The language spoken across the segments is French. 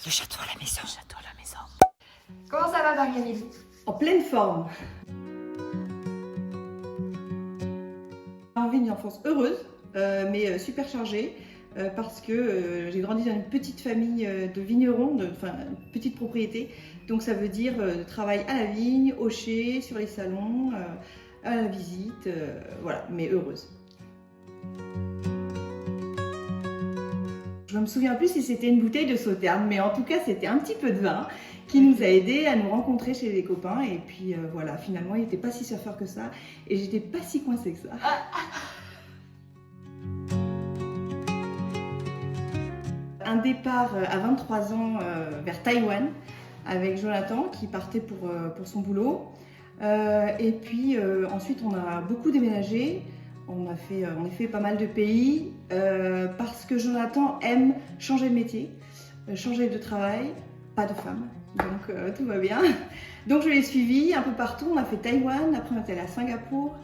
Le château à la maison. Château à la maison. Comment ça va, Marie-Amélie? En pleine forme. J'ai envie d'une enfance heureuse, mais super chargée, parce que j'ai grandi dans une petite famille de vignerons, enfin une petite propriété. Donc ça veut dire travail à la vigne, au chai, sur les salons, à la visite, voilà, mais heureuse. Je me souviens plus si c'était une bouteille de Sauternes, mais en tout cas c'était un petit peu de vin qui nous a aidés à nous rencontrer chez les copains. Et puis voilà, finalement il n'était pas si surfeur que ça et j'étais pas si coincée que ça. Un départ à 23 ans vers Taïwan avec Jonathan qui partait pour son boulot. Et puis ensuite on a beaucoup déménagé. On a fait en effet pas mal de pays parce que Jonathan aime changer de métier, changer de travail, pas de femme, donc tout va bien. Donc je l'ai suivi un peu partout, on a fait Taïwan, après on est allé à Singapour,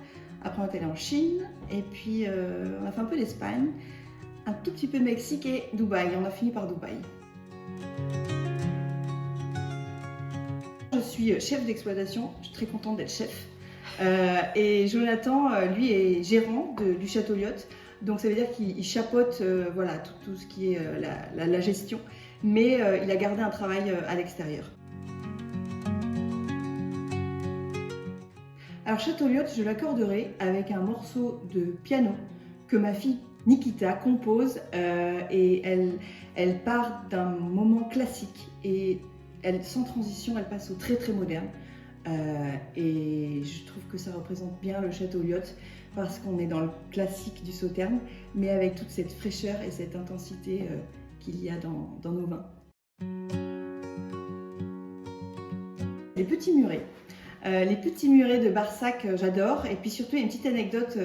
après on est allé en Chine, et puis on a fait un peu d'Espagne, un tout petit peu de Mexique et Dubaï, on a fini par Dubaï. Je suis chef d'exploitation, je suis très contente d'être chef. Et Jonathan, lui, est gérant du Château Lyotte. Donc ça veut dire qu'il chapeaute voilà, tout ce qui est la gestion, mais il a gardé un travail à l'extérieur. Alors Château Lyotte, je l'accorderai avec un morceau de piano que ma fille Nikita compose et elle part d'un moment classique et sans transition, elle passe au très très moderne. Et je trouve que ça représente bien le Château Lyotte parce qu'on est dans le classique du Sauternes, mais avec toute cette fraîcheur et cette intensité qu'il y a dans nos vins. Les petits murets. Les petits murets de Barsac, j'adore. Et puis surtout, il y a une petite anecdote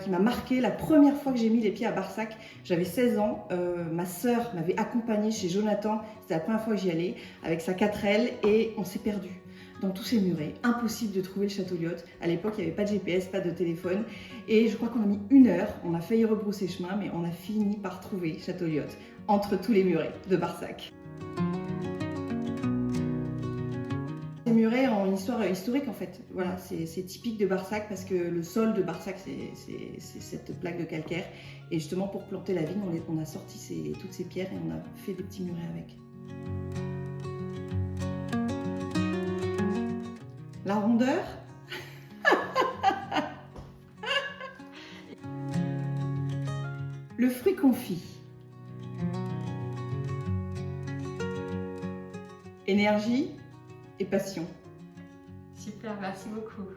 qui m'a marquée. La première fois que j'ai mis les pieds à Barsac, j'avais 16 ans. Ma sœur m'avait accompagnée chez Jonathan. C'était la première fois que j'y allais avec sa 4L et on s'est perdu dans tous ces murets. Impossible de trouver le Château Lyotte. À l'époque, il n'y avait pas de GPS, pas de téléphone. Et je crois qu'on a mis 1 heure. On a failli rebrousser chemin, mais on a fini par trouver Château Lyotte entre tous les murets de Barsac. Les murets ont une histoire historique en fait. Voilà, c'est typique de Barsac parce que le sol de Barsac c'est cette plaque de calcaire et justement pour planter la vigne on a sorti toutes ces pierres et on a fait des petits murets avec. La rondeur. Le fruit confit. Énergie et passion. Super, merci beaucoup.